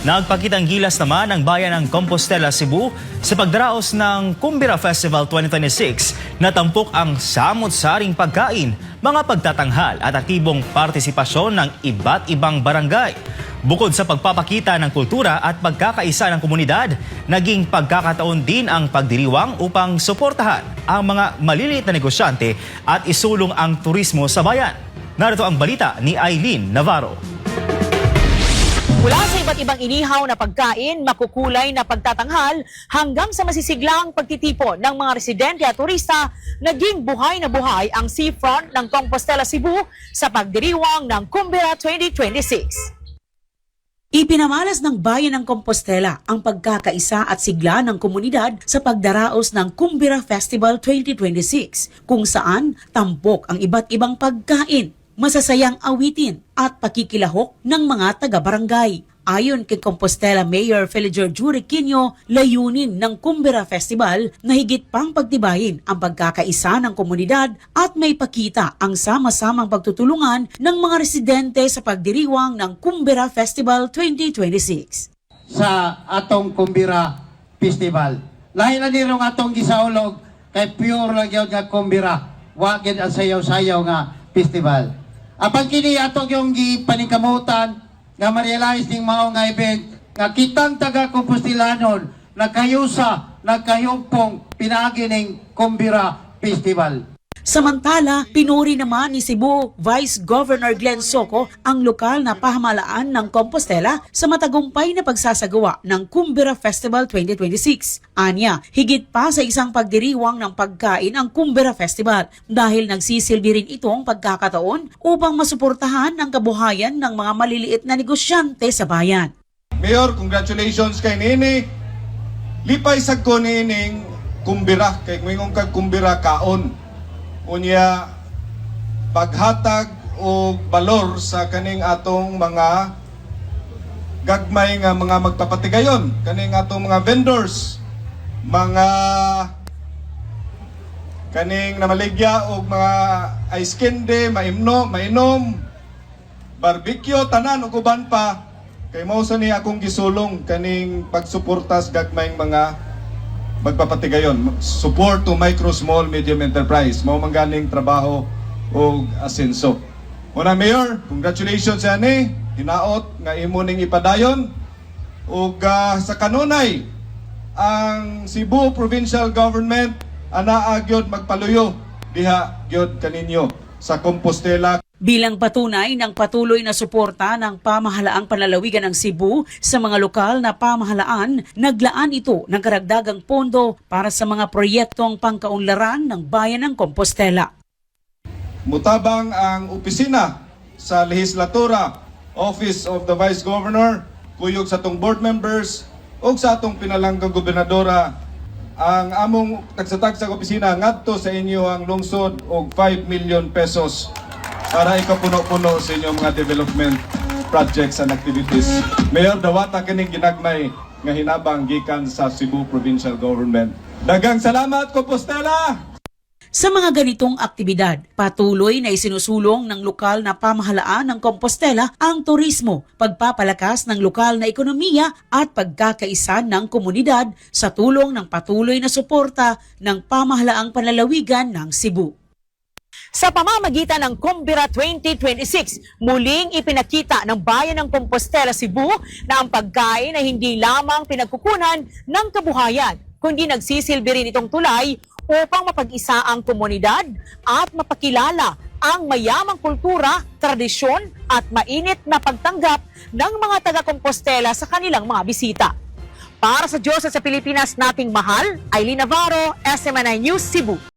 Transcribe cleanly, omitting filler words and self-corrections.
Nagpakitang gilas naman ang bayan ng Compostela, Cebu sa pagdaraos ng Kumbira Festival 2026 na tampok ang samot-saring pagkain, mga pagtatanghal at aktibong partisipasyon ng iba't ibang barangay. Bukod sa pagpapakita ng kultura at pagkakaisa ng komunidad, naging pagkakataon din ang pagdiriwang upang suportahan ang mga maliliit na negosyante at isulong ang turismo sa bayan. Narito ang balita ni Eileen Navarro. Mula sa iba't ibang inihaw na pagkain, makukulay na pagtatanghal, hanggang sa masisiglang pagtitipon ng mga residente at turista, naging buhay na buhay ang seafront ng Compostela, Cebu sa pagdiriwang ng Kumbira 2026. Ipinamalas ng bayan ng Compostela ang pagkakaisa at sigla ng komunidad sa pagdaraos ng Kumbira Festival 2026, kung saan tampok ang iba't ibang pagkain, masasayang awitin at pakikilahok ng mga taga-barangay. Ayon kay Compostela Mayor Feliger Juriquinho, layunin ng Kumbira Festival na higit pang pagtibayin ang pagkakaisa ng komunidad at may pakita ang sama-samang pagtutulungan ng mga residente sa pagdiriwang ng Kumbira Festival 2026. Sa atong Kumbira Festival, lahi na nirong atong gisaulog kay pure lang yun nga Kumbira, wagin ang sayaw-sayaw nga festival. Apang kini atong yung gipaningkamutan nga ma-realize ning mao nga event nga kitang taga Compostellanon nagkayusa, nagkayumpong pinaagi ning Kumbira Festival. Samantala, pinuri naman ni Cebu Vice Governor Glenn Soco ang lokal na pamahalaan ng Compostela sa matagumpay na pagsasagawa ng Kumbira Festival 2026. Anya, higit pa sa isang pagdiriwang ng pagkain ang Kumbira Festival dahil nagsisilbi rin itong pagkakataon upang masuportahan ang kabuhayan ng mga maliliit na negosyante sa bayan. Mayor, congratulations kay Nini. Lipay sad ko nining Kumbira, kay ngayong kag Kumbira kaon. Unya paghatag o balor sa kaning atong mga gagmay nga mga magpapatigayon, kaning atong mga vendors, mga kaning namaligya o mga ice candy, mainom, barbecue, tanan o kuban pa. Kay mao sa ni akong gisulong kaning pagsuportas gagmay mga magpapatigayon, support to micro, small, medium enterprise. Mao man ganing trabaho o asenso. Una, Mayor, congratulations sa ani. Hinaot nga imo ning ipadayon. O sa kanunay, ang Cebu Provincial Government anaa gyud magpaluyo diha gyud kaninyo sa Compostela. Bilang patunay ng patuloy na suporta ng pamahalaang panlalawigan ng Cebu sa mga lokal na pamahalaan, naglaan ito ng karagdagang pondo para sa mga proyektong pangkaunlaran ng bayan ng Compostela. Mutabang ang opisina sa lehislatura, Office of the Vice Governor, kuyog sa atong board members o sa atong pinalanggang gobernadora, ang among tagsatag sa opisina ngadto sa inyo ang lungsod og 5 million pesos para ikapuno-puno sa inyong mga development projects and activities. Mayor, dawata kining ginagmay nga hinabang gikan sa Cebu Provincial Government. Daghang salamat, Compostela! Sa mga ganitong aktibidad, patuloy na isinusulong ng lokal na pamahalaan ng Compostela ang turismo, pagpapalakas ng lokal na ekonomiya at pagkakaisa ng komunidad sa tulong ng patuloy na suporta ng pamahalaang panlalawigan ng Cebu. Sa pamamagitan ng Kumbira 2026, muling ipinakita ng bayan ng Compostela, Cebu na ang pagkain ay hindi lamang pinagkukunan ng kabuhayan, kundi nagsisilbi rin itong tulay upang mapag-isa ang komunidad at mapakilala ang mayamang kultura, tradisyon at mainit na pagtanggap ng mga taga-Compostela sa kanilang mga bisita. Para sa Diyos at sa Pilipinas nating mahal, Eileen Navarro, SMNI News, Cebu.